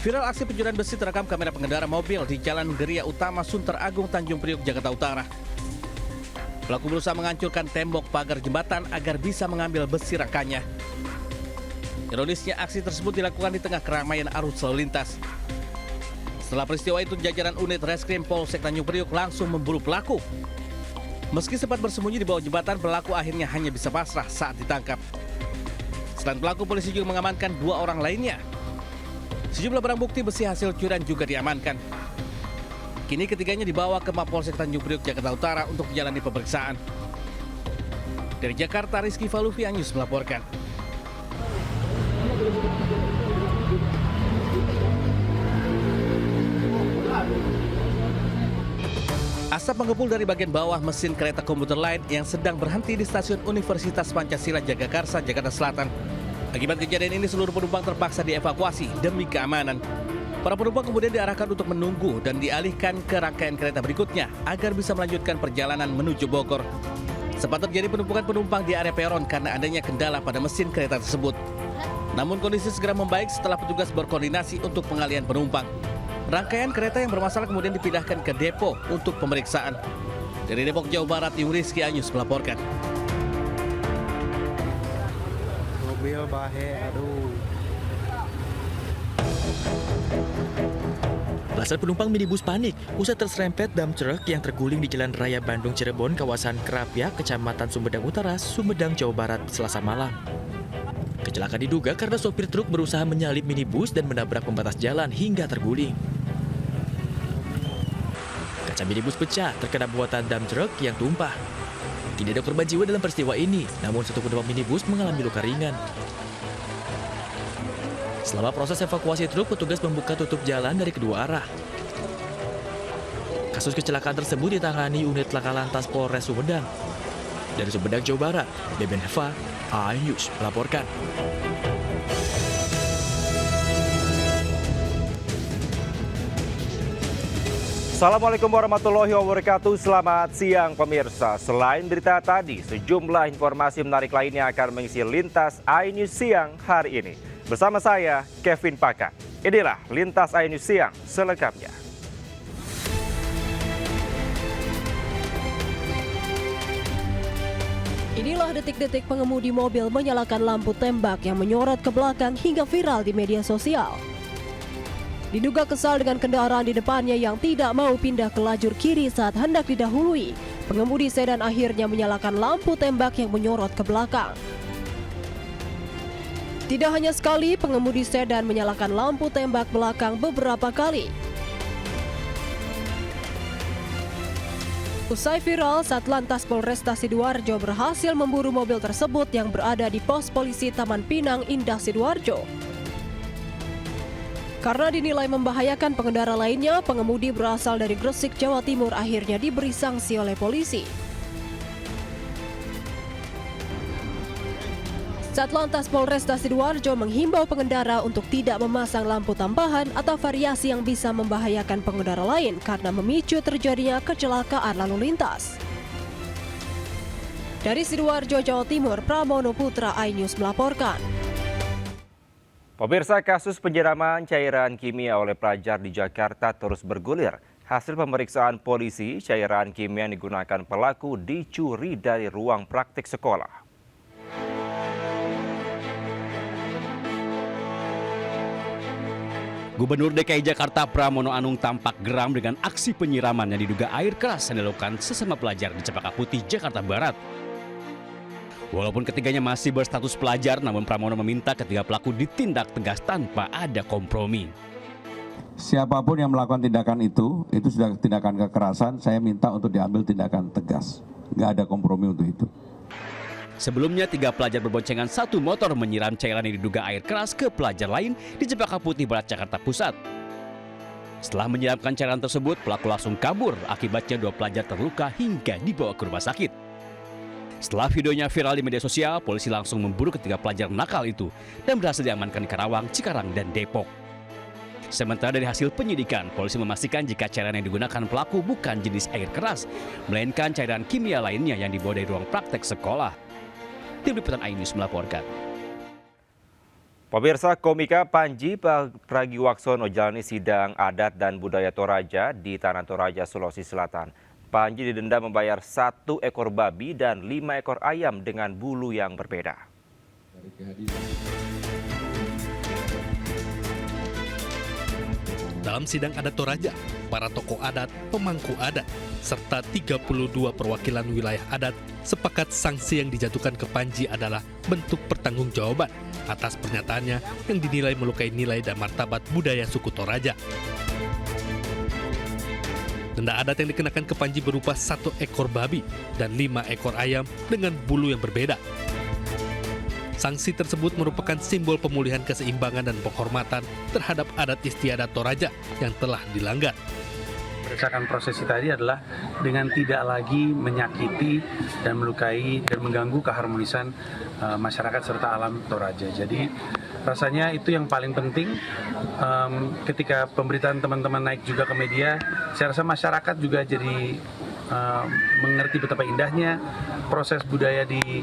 Viral aksi pencurian besi terekam kamera pengendara mobil di Jalan Geria Utama Sunter Agung, Tanjung Priok, Jakarta Utara. Pelaku berusaha menghancurkan tembok pagar jembatan agar bisa mengambil besi rangkanya. Ironisnya, aksi tersebut dilakukan di tengah keramaian arus lalu lintas. Setelah peristiwa itu, jajaran unit Reskrim Polsek Tanjung Priok langsung memburu pelaku. Meski sempat bersembunyi di bawah jembatan, pelaku akhirnya hanya bisa pasrah saat ditangkap. Selain pelaku, polisi juga mengamankan 2 orang lainnya. Sejumlah barang bukti besi hasil curian juga diamankan. Kini ketiganya dibawa ke Mapolsek Tanjung Priok, Jakarta Utara untuk menjalani pemeriksaan. Dari Jakarta, Rizky Falufi Anyus melaporkan. Asap mengepul dari bagian bawah mesin kereta komuter lain yang sedang berhenti di stasiun Universitas Pancasila Jagakarsa, Jakarta Selatan. Akibat kejadian ini, seluruh penumpang terpaksa dievakuasi demi keamanan. Para penumpang kemudian diarahkan untuk menunggu dan dialihkan ke rangkaian kereta berikutnya agar bisa melanjutkan perjalanan menuju Bogor. Sempat terjadi penumpukan penumpang di area peron karena adanya kendala pada mesin kereta tersebut. Namun kondisi segera membaik setelah petugas berkoordinasi untuk pengalihan penumpang. Rangkaian kereta yang bermasalah kemudian dipindahkan ke depo untuk pemeriksaan. Dari Depok, Jawa Barat, Rizky Anyus melaporkan. Mobil bahe, aduh. Belasan penumpang minibus panik usai terserempet dump truck yang terguling di Jalan Raya Bandung Cirebon, kawasan Kerapia, Kecamatan Sumedang Utara, Sumedang, Jawa Barat, Selasa malam. Kecelakaan diduga karena sopir truk berusaha menyalip minibus dan menabrak pembatas jalan hingga terguling. Kaca minibus pecah terkena buatan dump truck yang tumpah. Tidak ada korban jiwa dalam peristiwa ini, namun satu penumpang minibus mengalami luka ringan. Selama proses evakuasi truk, petugas membuka tutup jalan dari kedua arah. Kasus kecelakaan tersebut ditangani unit Laka Lantas Polres Sumedang. Dari Sumedang, Jawa Barat, Beben Heva, iNews melaporkan. Assalamualaikum warahmatullahi wabarakatuh. Selamat siang pemirsa. Selain berita tadi, sejumlah informasi menarik lainnya akan mengisi Lintas iNews Siang hari ini. Bersama saya, Kevin Paka. Inilah Lintas iNews Siang selengkapnya. Inilah detik-detik pengemudi mobil menyalakan lampu tembak yang menyorot ke belakang hingga viral di media sosial. Diduga kesal dengan kendaraan di depannya yang tidak mau pindah ke lajur kiri saat hendak didahului, pengemudi sedan akhirnya menyalakan lampu tembak yang menyorot ke belakang. Tidak hanya sekali, pengemudi sedan menyalakan lampu tembak belakang beberapa kali. Usai viral, Satlantas Polresta Sidoarjo berhasil memburu mobil tersebut yang berada di pos polisi Taman Pinang, Indah, Sidoarjo. Karena dinilai membahayakan pengendara lainnya, pengemudi berasal dari Gresik, Jawa Timur akhirnya diberi sanksi oleh polisi. Satlantas Polresta Sidoarjo menghimbau pengendara untuk tidak memasang lampu tambahan atau variasi yang bisa membahayakan pengendara lain karena memicu terjadinya kecelakaan lalu lintas. Dari Sidoarjo, Jawa Timur, Pramono Putra, iNews melaporkan. Pemirsa, kasus penyiraman cairan kimia oleh pelajar di Jakarta terus bergulir. Hasil pemeriksaan polisi, cairan kimia yang digunakan pelaku dicuri dari ruang praktik sekolah. Gubernur DKI Jakarta Pramono Anung tampak geram dengan aksi penyiraman yang diduga air keras yang dilakukan sesama pelajar di Cempaka Putih, Jakarta Barat. Walaupun ketiganya masih berstatus pelajar, namun Pramono meminta ketiga pelaku ditindak tegas tanpa ada kompromi. Siapapun yang melakukan tindakan itu sudah tindakan kekerasan, saya minta untuk diambil tindakan tegas. Nggak ada kompromi untuk itu. Sebelumnya, 3 pelajar berboncengan 1 motor menyiram cairan yang diduga air keras ke pelajar lain di Cempaka Putih Barat, Jakarta Pusat. Setelah menyiramkan cairan tersebut, pelaku langsung kabur. Akibatnya 2 pelajar terluka hingga dibawa ke rumah sakit. Setelah videonya viral di media sosial, polisi langsung memburu ketiga pelajar nakal itu dan berhasil diamankan di Karawang, Cikarang, dan Depok. Sementara dari hasil penyidikan, polisi memastikan jika cairan yang digunakan pelaku bukan jenis air keras, melainkan cairan kimia lainnya yang dibawa dari ruang praktek sekolah. Tim Liputan iNews melaporkan. Pemirsa, komika Panji Pragiwaksono jalani sidang adat dan budaya Toraja di Tanah Toraja, Sulawesi Selatan. Panji didenda membayar 1 ekor babi dan 5 ekor ayam dengan bulu yang berbeda. Dalam sidang adat Toraja, para tokoh adat, pemangku adat, serta 32 perwakilan wilayah adat sepakat sanksi yang dijatuhkan ke Panji adalah bentuk pertanggungjawaban atas pernyataannya yang dinilai melukai nilai dan martabat budaya suku Toraja. Denda adat yang dikenakan ke Panji berupa 1 ekor babi dan 5 ekor ayam dengan bulu yang berbeda. Sanksi tersebut merupakan simbol pemulihan keseimbangan dan penghormatan terhadap adat istiadat Toraja yang telah dilanggar. Berdasarkan prosesi tadi adalah dengan tidak lagi menyakiti dan melukai dan mengganggu keharmonisan masyarakat serta alam Toraja. Jadi rasanya itu yang paling penting. Ketika pemberitaan teman-teman naik juga ke media, saya rasa masyarakat juga jadi mengerti betapa indahnya proses budaya di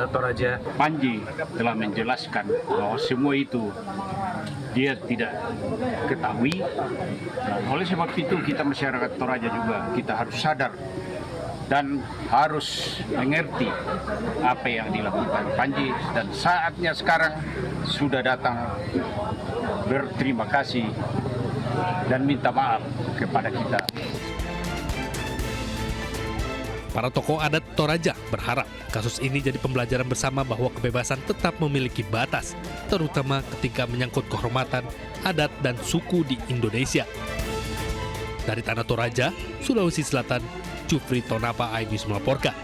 Toraja. Panji telah menjelaskan bahwa semua itu dia tidak ketahui. Dan oleh sebab itu kita masyarakat Toraja juga kita harus sadar dan harus mengerti apa yang dilakukan Panji, dan saatnya sekarang sudah datang berterima kasih dan minta maaf kepada kita. Para tokoh adat Toraja berharap kasus ini jadi pembelajaran bersama bahwa kebebasan tetap memiliki batas, terutama ketika menyangkut kehormatan adat dan suku di Indonesia. Dari Tanah Toraja, Sulawesi Selatan, Jufri Tonapa, iNews melaporkan.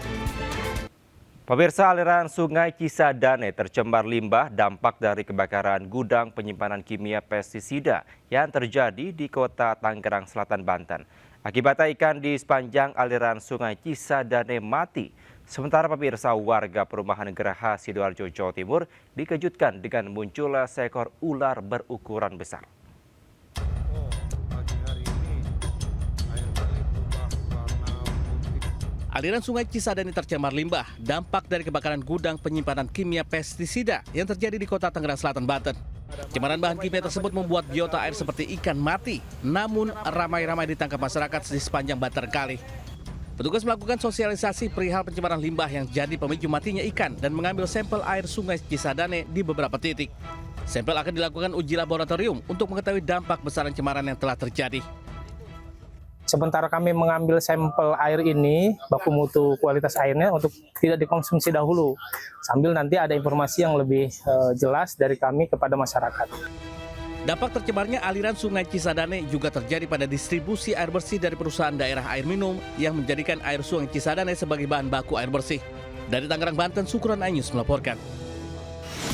Pemirsa, aliran Sungai Cisadane tercemar limbah dampak dari kebakaran gudang penyimpanan kimia pestisida yang terjadi di kota Tangerang Selatan, Banten. Akibatnya ikan di sepanjang aliran Sungai Cisadane mati. Sementara pemirsa, warga perumahan Geraha, Sidoarjo, Jawa Timur dikejutkan dengan munculnya seekor ular berukuran besar. Aliran Sungai Cisadane tercemar limbah, dampak dari kebakaran gudang penyimpanan kimia pestisida yang terjadi di kota Tangerang Selatan, Banten. Cemaran bahan kimia tersebut membuat biota air seperti ikan mati, namun ramai-ramai ditangkap masyarakat di sepanjang bantaran kali. Petugas melakukan sosialisasi perihal pencemaran limbah yang jadi pemicu matinya ikan dan mengambil sampel air Sungai Cisadane di beberapa titik. Sampel akan dilakukan uji laboratorium untuk mengetahui dampak besaran cemaran yang telah terjadi. Sementara kami mengambil sampel air ini, baku mutu kualitas airnya untuk tidak dikonsumsi dahulu. Sambil nanti ada informasi yang lebih jelas dari kami kepada masyarakat. Dampak tercemarnya aliran Sungai Cisadane juga terjadi pada distribusi air bersih dari perusahaan daerah air minum yang menjadikan air Sungai Cisadane sebagai bahan baku air bersih. Dari Tangerang, Banten, Syukron, iNews melaporkan.